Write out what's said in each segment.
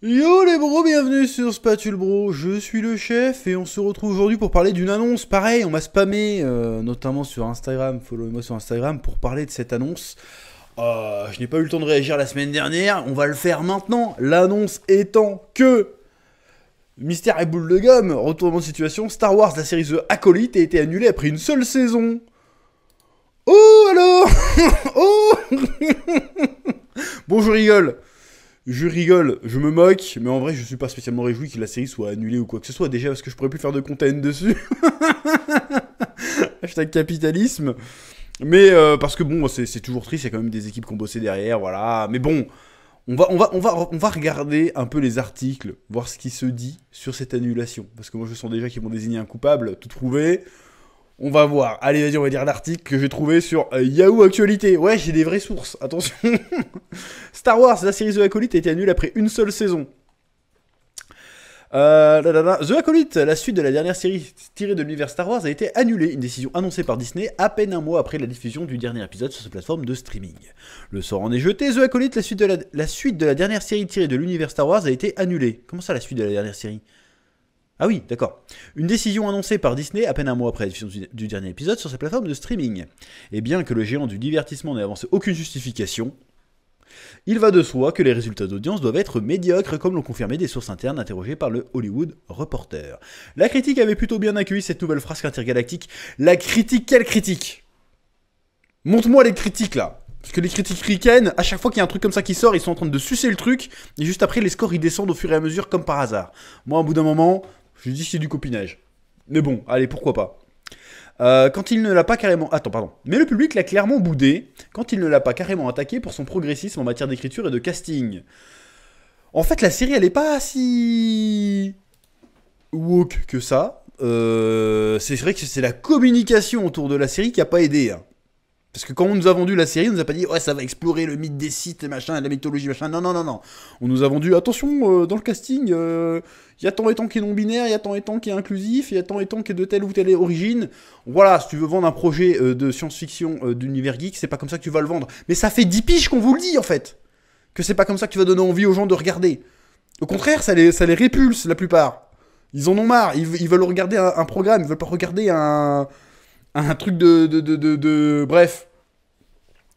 Yo les bros, bienvenue sur Spatule Bro, je suis le chef et on se retrouve aujourd'hui pour parler d'une annonce. Pareil, on m'a spammé, notamment sur Instagram, follow-moi sur Instagram pour parler de cette annonce. Je n'ai pas eu le temps de réagir la semaine dernière, on va le faire maintenant. L'annonce étant que Mystère et Boule de Gomme, retournement de situation, Star Wars, la série The Acolyte a été annulée après une seule saison. Oh alors Oh Bon, je rigole. Je rigole, je me moque, mais en vrai, je suis pas spécialement réjoui que la série soit annulée ou quoi que ce soit. Déjà parce que je pourrais plus faire de content dessus. Hashtag capitalisme. Mais parce que bon, c'est toujours triste, il y a quand même des équipes qui ont bossé derrière, voilà. Mais bon, on va regarder un peu les articles, voir ce qui se dit sur cette annulation. Parce que moi, je sens déjà qu'ils vont désigner un coupable, tout trouvé. On va voir. Allez, vas-y, on va lire l'article que j'ai trouvé sur Yahoo Actualité. Ouais, j'ai des vraies sources, attention. Star Wars, la série The Acolyte a été annulée après une seule saison. The Acolyte, la suite de la dernière série tirée de l'univers Star Wars, a été annulée. Une décision annoncée par Disney à peine un mois après la diffusion du dernier épisode sur sa plateforme de streaming. Le sort en est jeté. The Acolyte, la suite de la dernière série tirée de l'univers Star Wars, a été annulée. Comment ça, la suite de la dernière série ? Ah oui, d'accord. Une décision annoncée par Disney à peine un mois après la diffusion du dernier épisode sur sa plateforme de streaming. Et bien que le géant du divertissement n'ait avancé aucune justification, il va de soi que les résultats d'audience doivent être médiocres, comme l'ont confirmé des sources internes interrogées par le Hollywood Reporter. La critique avait plutôt bien accueilli cette nouvelle frasque intergalactique. La critique, quelle critique ? Montre-moi les critiques là. Parce que les critiques ricaines, à chaque fois qu'il y a un truc comme ça qui sort, ils sont en train de sucer le truc, et juste après, les scores ils descendent au fur et à mesure, comme par hasard. Moi, au bout d'un moment, je dis que c'est du copinage. Mais bon, allez, pourquoi pas. Quand il ne l'a pas carrément... Attends, pardon. Mais le public l'a clairement boudé quand il ne l'a pas carrément attaqué pour son progressisme en matière d'écriture et de casting. En fait, la série, elle est pas si... woke que ça. C'est vrai que c'est la communication autour de la série qui a pas aidé. Hein. Parce que quand on nous a vendu la série, on nous a pas dit ouais ça va explorer le mythe des Sith et machin, la mythologie machin. Non non non non. On nous a vendu attention dans le casting, il y a tant et tant qui est non binaire, il y a tant et tant qui est inclusif, il y a tant et tant qui est de telle ou telle origine. Voilà, si tu veux vendre un projet de science-fiction d'univers geek, c'est pas comme ça que tu vas le vendre. Mais ça fait 10 piges qu'on vous le dit en fait. Que c'est pas comme ça que tu vas donner envie aux gens de regarder. Au contraire, ça les répulse la plupart. Ils en ont marre, ils veulent regarder un programme, ils veulent pas regarder un truc bref,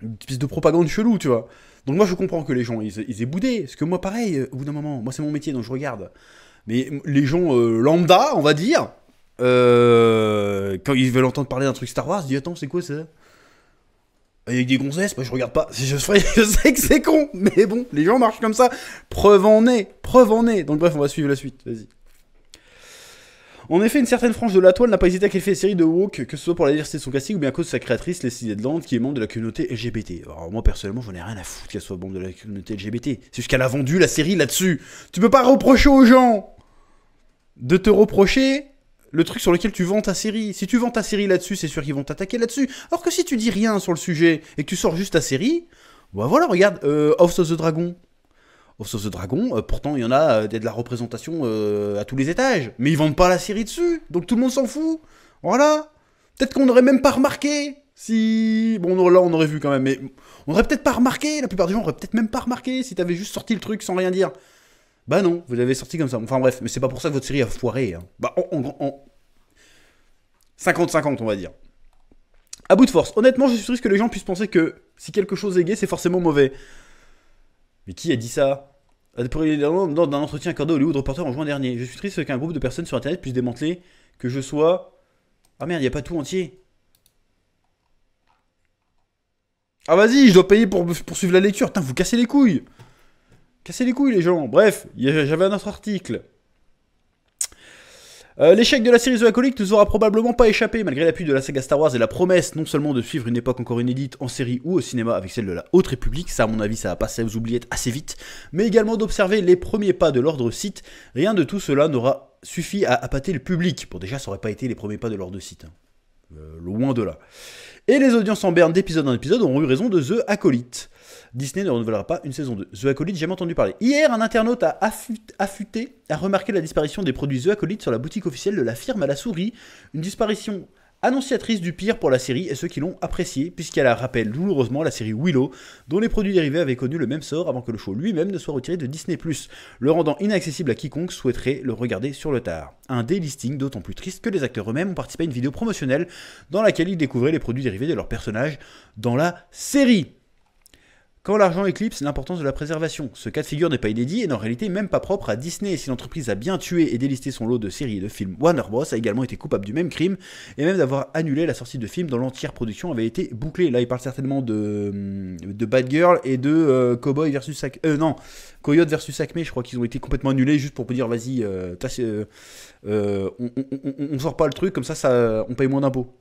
une espèce de propagande chelou, tu vois. Donc moi je comprends que les gens ils aient boudé, parce que moi pareil, au bout d'un moment, moi c'est mon métier donc je regarde. Mais les gens lambda, on va dire, quand ils veulent entendre parler d'un truc Star Wars, ils disent attends c'est quoi ça ? Avec des gonzesses, moi je regarde pas. Je sais que c'est con, mais bon, les gens marchent comme ça. Preuve en est, preuve en est. Donc bref, on va suivre la suite, vas-y. En effet, une certaine frange de la toile n'a pas hésité à qualifier la série de woke, que ce soit pour la diversité de son casting ou bien à cause de sa créatrice, Leslie Headland, qui est membre de la communauté LGBT. Alors moi, personnellement, j'en ai rien à foutre qu'elle soit membre de la communauté LGBT. C'est juste qu'elle a vendu la série là-dessus. Tu peux pas reprocher aux gens de te reprocher le truc sur lequel tu vends ta série. Si tu vends ta série là-dessus, c'est sûr qu'ils vont t'attaquer là-dessus. Alors que si tu dis rien sur le sujet et que tu sors juste ta série, bah voilà, regarde, House of the Dragon. House of the Dragon, pourtant il y en a de la représentation à tous les étages. Mais ils vendent pas la série dessus, donc tout le monde s'en fout. Voilà. Peut-être qu'on n'aurait même pas remarqué. Si... Bon, là on aurait vu quand même, mais on aurait peut-être pas remarqué. La plupart des gens auraient peut-être même pas remarqué si t'avais juste sorti le truc sans rien dire. Bah non, vous l'avez sorti comme ça. Enfin bref, mais c'est pas pour ça que votre série a foiré. Hein. Bah en 50-50 on va dire. À bout de force, honnêtement je suis triste que les gens puissent penser que si quelque chose est gay c'est forcément mauvais. Mais qui a dit ça ? Lors d'un entretien accordé au Hollywood Reporter en juin dernier. Je suis triste qu'un groupe de personnes sur internet puisse démanteler que je sois... Ah merde, il n'y a pas tout entier. Ah vas-y, je dois payer pour suivre la lecture. Putain, vous cassez les couilles. Cassez les couilles les gens. Bref, j'avais un autre article. L'échec de la série The Acolyte ne nous aura probablement pas échappé, malgré l'appui de la saga Star Wars et la promesse non seulement de suivre une époque encore inédite en série ou au cinéma avec celle de la Haute République, ça à mon avis ça va passer aux oubliettes assez vite, mais également d'observer les premiers pas de l'ordre Sith. Rien de tout cela n'aura suffi à appâter le public. Bon déjà ça aurait pas été les premiers pas de l'ordre Sith, hein. Loin de là. Et les audiences en berne d'épisode en épisode auront eu raison de The Acolyte. Disney ne renouvellera pas une saison 2. The Acolyte, jamais entendu parler. Hier, un internaute a affûté, a remarqué la disparition des produits The Acolyte sur la boutique officielle de la firme à la souris. Une disparition annonciatrice du pire pour la série et ceux qui l'ont appréciée, puisqu'elle rappelle douloureusement la série Willow, dont les produits dérivés avaient connu le même sort avant que le show lui-même ne soit retiré de Disney+, le rendant inaccessible à quiconque souhaiterait le regarder sur le tard. Un délisting d'autant plus triste que les acteurs eux-mêmes ont participé à une vidéo promotionnelle dans laquelle ils découvraient les produits dérivés de leurs personnages dans la série. Quand l'argent éclipse l'importance de la préservation, ce cas de figure n'est pas inédit et n'est en réalité même pas propre à Disney. Si l'entreprise a bien tué et délisté son lot de séries et de films, Warner Bros a également été coupable du même crime et même d'avoir annulé la sortie de films dont l'entière production avait été bouclée. Là, il parle certainement de Bad Girl et de Cowboy versus Coyote versus Acme. Je crois qu'ils ont été complètement annulés juste pour dire vas-y, on sort pas le truc comme ça on paye moins d'impôts.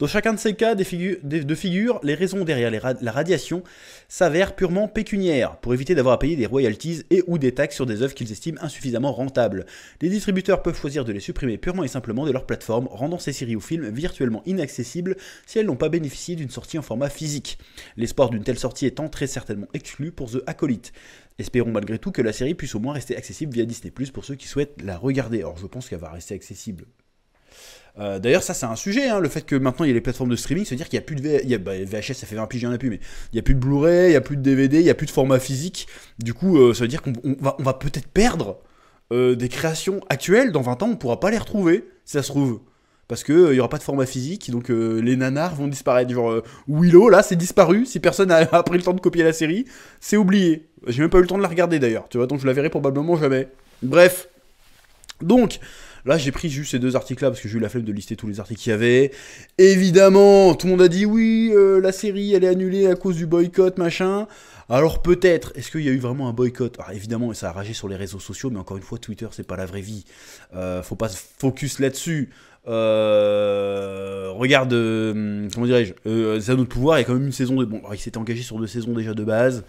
Dans chacun de ces cas de figure, les raisons derrière la radiation s'avèrent purement pécuniaires, pour éviter d'avoir à payer des royalties et ou des taxes sur des œuvres qu'ils estiment insuffisamment rentables. Les distributeurs peuvent choisir de les supprimer purement et simplement de leur plateforme, rendant ces séries ou films virtuellement inaccessibles si elles n'ont pas bénéficié d'une sortie en format physique. L'espoir d'une telle sortie étant très certainement exclu pour The Acolyte. Espérons malgré tout que la série puisse au moins rester accessible via Disney+, pour ceux qui souhaitent la regarder. Alors je pense qu'elle va rester accessible. D'ailleurs, ça c'est un sujet, hein, le fait que maintenant il y a les plateformes de streaming, ça veut dire qu'il n'y a plus de VHS, ça fait 20 piges, il n'y en a plus, mais il n'y a plus de Blu-ray, il n'y a plus de DVD, il n'y a plus de format physique. Du coup, ça veut dire qu'on va peut-être perdre des créations actuelles. Dans 20 ans, on ne pourra pas les retrouver, si ça se trouve. Parce qu'il n'y aura pas de format physique, donc les nanars vont disparaître. Genre Willow, là, c'est disparu. Si personne n'a pris le temps de copier la série, c'est oublié. J'ai même pas eu le temps de la regarder d'ailleurs, tu vois, donc je la verrai probablement jamais. Bref. Donc, là, j'ai pris juste ces deux articles-là parce que j'ai eu la flemme de lister tous les articles qu'il y avait. Évidemment, tout le monde a dit oui, la série, elle est annulée à cause du boycott, machin. Alors peut-être, est-ce qu'il y a eu vraiment un boycott? Alors évidemment, ça a ragé sur les réseaux sociaux, mais encore une fois, Twitter, c'est pas la vraie vie. Faut pas se focus là-dessus. Regarde, comment dirais-je, Zéro de pouvoir, il y a quand même une saison de... Bon, il s'était engagé sur 2 saisons déjà de base.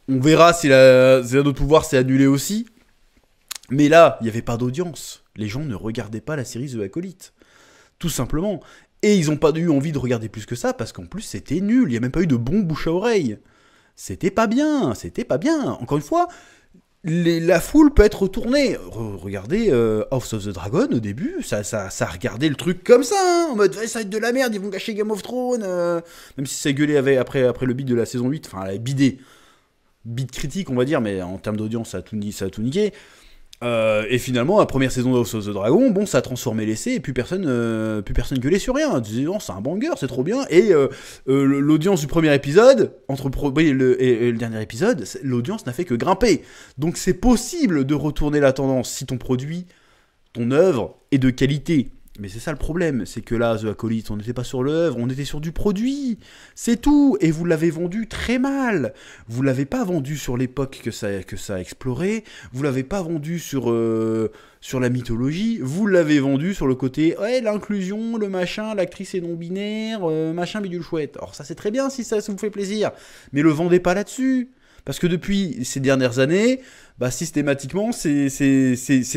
On verra si Zéro de pouvoir s'est annulé aussi. Mais là, il n'y avait pas d'audience. Les gens ne regardaient pas la série The Acolyte. Tout simplement. Et ils n'ont pas eu envie de regarder plus que ça, parce qu'en plus, c'était nul. Il n'y a même pas eu de bon bouche à oreille. C'était pas bien. Encore une fois, la foule peut être retournée. Regardez House of the Dragon, au début, ça regardait le truc comme ça, hein, en mode, ça va être de la merde, ils vont gâcher Game of Thrones. Même si ça gueulait après le bid de la saison 8, enfin, elle avait bidé. Bid critique, on va dire, mais en termes d'audience, ça a tout niqué. Et finalement, la première saison de House of the Dragon, bon, ça a transformé l'essai et plus personne gueulait sur rien. On disait, non, c'est un banger, c'est trop bien. Et l'audience du premier épisode, entre le dernier épisode, l'audience n'a fait que grimper. Donc c'est possible de retourner la tendance si ton produit, ton œuvre est de qualité. Mais c'est ça le problème, c'est que là, The Acolyte, on n'était pas sur l'œuvre, on était sur du produit. C'est tout. Et vous l'avez vendu très mal. Vous l'avez pas vendu sur l'époque que ça a exploré. Vous l'avez pas vendu sur la mythologie. Vous l'avez vendu sur le côté, ouais, l'inclusion, le machin, l'actrice est non-binaire, machin, bidule chouette. Alors ça, c'est très bien si ça vous fait plaisir. Mais le vendez pas là-dessus. Parce que depuis ces dernières années, bah, systématiquement, c'est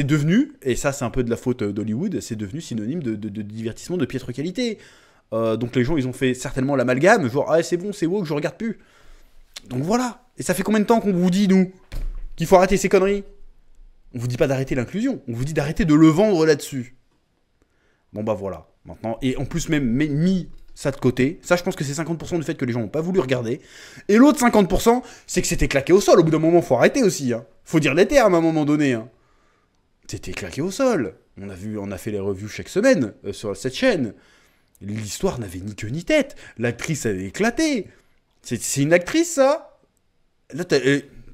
devenu, et ça c'est un peu de la faute d'Hollywood, c'est devenu synonyme de divertissement de piètre qualité. Donc les gens, ils ont fait certainement l'amalgame, genre, ah c'est bon, c'est woke, je regarde plus. Donc voilà. Et ça fait combien de temps qu'on vous dit, nous, qu'il faut arrêter ces conneries? On vous dit pas d'arrêter l'inclusion, on vous dit d'arrêter de le vendre là-dessus. Bon bah voilà, maintenant, et en plus même mis ça de côté. Ça, je pense que c'est 50% du fait que les gens n'ont pas voulu regarder. Et l'autre 50%, c'est que c'était claqué au sol. Au bout d'un moment, faut arrêter aussi. Hein. Faut dire les termes à un moment donné. Hein. C'était claqué au sol. On a fait les reviews chaque semaine sur cette chaîne. L'histoire n'avait ni queue ni tête. L'actrice avait éclaté. C'est une actrice, ça. Là,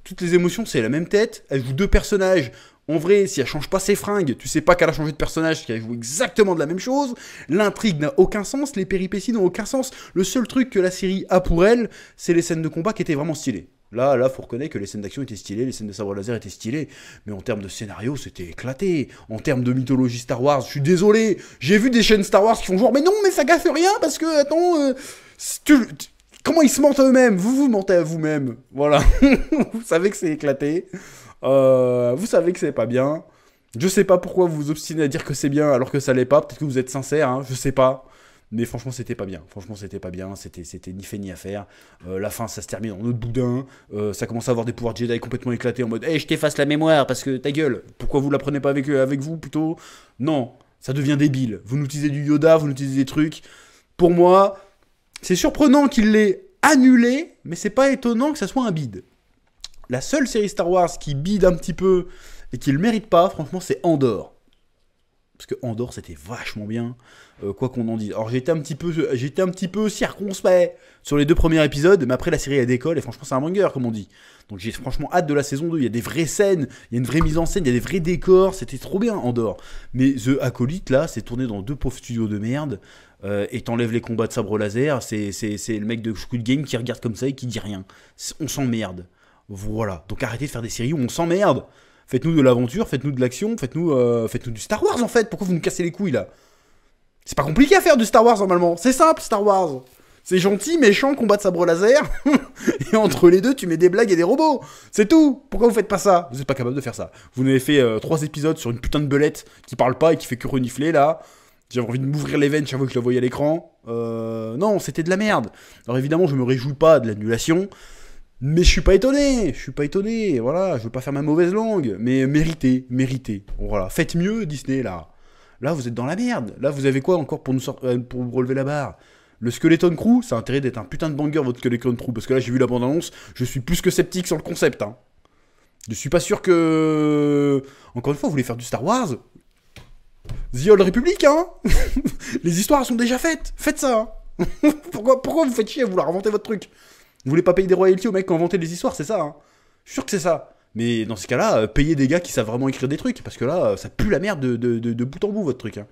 toutes les émotions, c'est la même tête. Elle joue 2 personnages. En vrai, si elle change pas ses fringues, tu sais pas qu'elle a changé de personnage, qu'elle joue exactement de la même chose. L'intrigue n'a aucun sens, les péripéties n'ont aucun sens. Le seul truc que la série a pour elle, c'est les scènes de combat qui étaient vraiment stylées. Là, faut reconnaître que les scènes d'action étaient stylées, les scènes de sabre laser étaient stylées, mais en termes de scénario, c'était éclaté. En termes de mythologie Star Wars, je suis désolé, j'ai vu des chaînes Star Wars qui font genre, mais non, mais ça gaffe rien, parce que, attends, comment ils se mentent à eux-mêmes? Vous mentez à vous-même. Voilà. Vous savez que c'est éclaté. Vous savez que c'est pas bien. Je sais pas pourquoi vous vous obstinez à dire que c'est bien alors que ça l'est pas. Peut-être que vous êtes sincère, hein, je sais pas. Mais franchement, c'était pas bien. C'était ni fait ni à faire. La fin, ça se termine en autre boudin. Ça commence à avoir des pouvoirs Jedi complètement éclatés en mode hey, je t'efface la mémoire parce que ta gueule. Pourquoi vous la prenez pas avec vous plutôt? Non. Ça devient débile. Vous nous utilisez du Yoda, vous nous utilisez des trucs. Pour moi, c'est surprenant qu'il l'ait annulé, mais c'est pas étonnant que ça soit un bide. La seule série Star Wars qui bide un petit peu et qui le mérite pas, franchement, c'est Andor. Parce que Andor, c'était vachement bien, quoi qu'on en dise. Alors j'étais un petit peu circonspect sur les 2 premiers épisodes, mais après la série elle décolle et franchement c'est un banger comme on dit. Donc j'ai franchement hâte de la saison 2, il y a des vraies scènes, il y a une vraie mise en scène, il y a des vrais décors, c'était trop bien Andor. Mais The Acolyte là, c'est tourné dans 2 pauvres studios de merde, et t'enlèves les combats de sabre laser, c'est le mec de Squid Game qui regarde comme ça et qui dit rien. On s'emmerde. Voilà, donc arrêtez de faire des séries où on s'emmerde. Faites-nous de l'aventure, faites-nous de l'action, faites-nous du Star Wars en fait. Pourquoi vous nous cassez les couilles là? C'est pas compliqué à faire du Star Wars normalement. C'est simple Star Wars. C'est gentil, méchant, combat de sabre laser. Et entre les deux, tu mets des blagues et des robots. C'est tout. Pourquoi vous faites pas ça? Vous êtes pas capable de faire ça. Vous avez fait 3 épisodes sur une putain de belette qui parle pas et qui fait que renifler là. J'avais envie de m'ouvrir les veines chaque fois que je la voyais à l'écran. Non, c'était de la merde. Alors évidemment, je me réjouis pas de l'annulation. Mais je suis pas étonné, voilà, je veux pas faire ma mauvaise langue, mais méritez, voilà, faites mieux Disney là. Là vous êtes dans la merde, là vous avez quoi encore pour pour relever la barre? Le Skeleton Crew, ça a intérêt d'être un putain de banger votre Skeleton Crew, parce que là j'ai vu la bande-annonce, je suis plus que sceptique sur le concept, hein. Je suis pas sûr que... Encore une fois, vous voulez faire du Star Wars? The Old Republic, hein. Les histoires sont déjà faites, faites ça, hein. Pourquoi vous faites chier à vouloir inventer votre truc? Vous voulez pas payer des royalties aux mecs qui ont inventé les histoires, c'est ça, hein? Je suis sûr que c'est ça. Mais dans ce cas-là, payez des gars qui savent vraiment écrire des trucs, parce que là, ça pue la merde de bout en bout, votre truc, hein.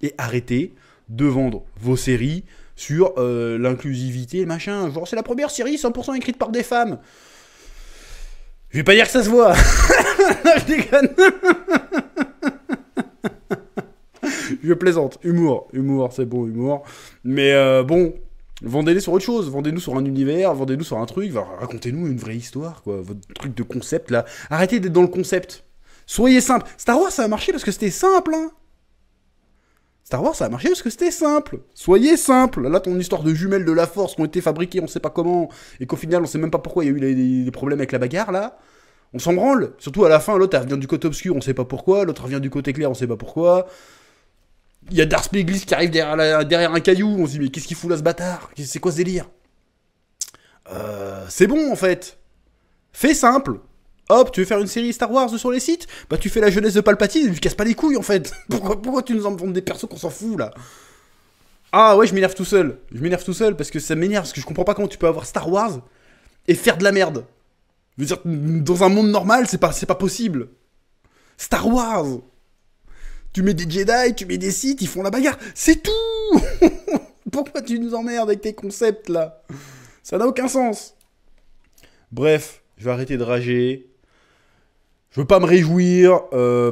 Et arrêtez de vendre vos séries sur l'inclusivité, machin. Genre, c'est la première série 100% écrite par des femmes. Je vais pas dire que ça se voit. Non, je déconne. Je plaisante. Humour, c'est bon, humour. Mais bon... Vendez-les sur autre chose, vendez-nous sur un univers, vendez-nous sur un truc, racontez-nous une vraie histoire, quoi, votre truc de concept, là. Arrêtez d'être dans le concept. Soyez simple. Star Wars, ça a marché parce que c'était simple, hein. Star Wars, ça a marché parce que c'était simple. Soyez simple. Là, ton histoire de jumelles de la Force qui ont été fabriquées, on sait pas comment, et qu'au final, on sait même pas pourquoi il y a eu des problèmes avec la bagarre, là. On s'en branle. Surtout à la fin, l'autre, elle revient du côté obscur, on sait pas pourquoi, l'autre revient du côté clair, on sait pas pourquoi. Il y a Darth Plagueis qui arrive derrière un caillou, on se dit mais qu'est-ce qu'il fout là ce bâtard? C'est quoi ce délire? C'est bon en fait. Fais simple. Hop, tu veux faire une série Star Wars sur les sites? Bah tu fais la jeunesse de Palpatine et tu casses pas les couilles en fait. Pourquoi tu nous en vends des persos qu'on s'en fout là? Ah ouais, je m'énerve tout seul. Parce que ça m'énerve, parce que je comprends pas comment tu peux avoir Star Wars et faire de la merde. Je veux dire, dans un monde normal, c'est pas possible. Star Wars. Tu mets des Jedi, tu mets des Sith, ils font la bagarre. C'est tout. Pourquoi tu nous emmerdes avec tes concepts, là? Ça n'a aucun sens. Bref, je vais arrêter de rager. Je veux pas me réjouir,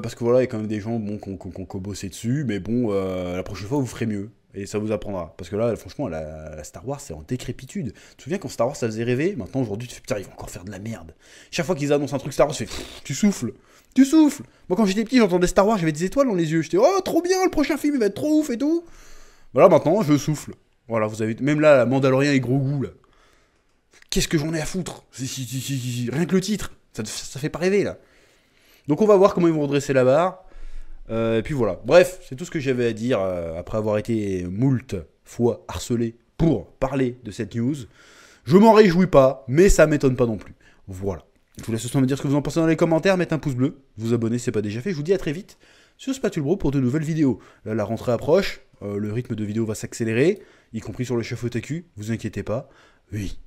parce que voilà, il y a quand même des gens bon, qui ont bossé dessus, mais bon, la prochaine fois, vous ferez mieux. Et ça vous apprendra. Parce que là, franchement, la Star Wars, c'est en décrépitude. Tu te souviens quand Star Wars, ça faisait rêver? Maintenant, aujourd'hui, tu fais, putain, ils vont encore faire de la merde. Chaque fois qu'ils annoncent un truc Star Wars, tu fais, tu souffles. Moi, quand j'étais petit, j'entendais Star Wars, j'avais des étoiles dans les yeux. J'étais, oh, trop bien, le prochain film, il va être trop ouf et tout. Voilà, maintenant, je souffle. Voilà, vous avez... Même là, la Mandalorian et gros goût, là. Qu'est-ce que j'en ai à foutre? Rien que le titre. Ça fait pas rêver, là. Donc, on va voir comment ils vont redresser la barre. Et puis voilà. Bref, c'est tout ce que j'avais à dire après avoir été moult fois harcelé pour parler de cette news. Je m'en réjouis pas, mais ça m'étonne pas non plus. Voilà. Je vous laisse ce soir me dire ce que vous en pensez dans les commentaires, mettre un pouce bleu, vous abonner si c'est pas déjà fait. Je vous dis à très vite sur Spatule Bro pour de nouvelles vidéos. Là, la rentrée approche, le rythme de vidéo va s'accélérer, y compris sur le chef otaku, vous inquiétez pas. Oui,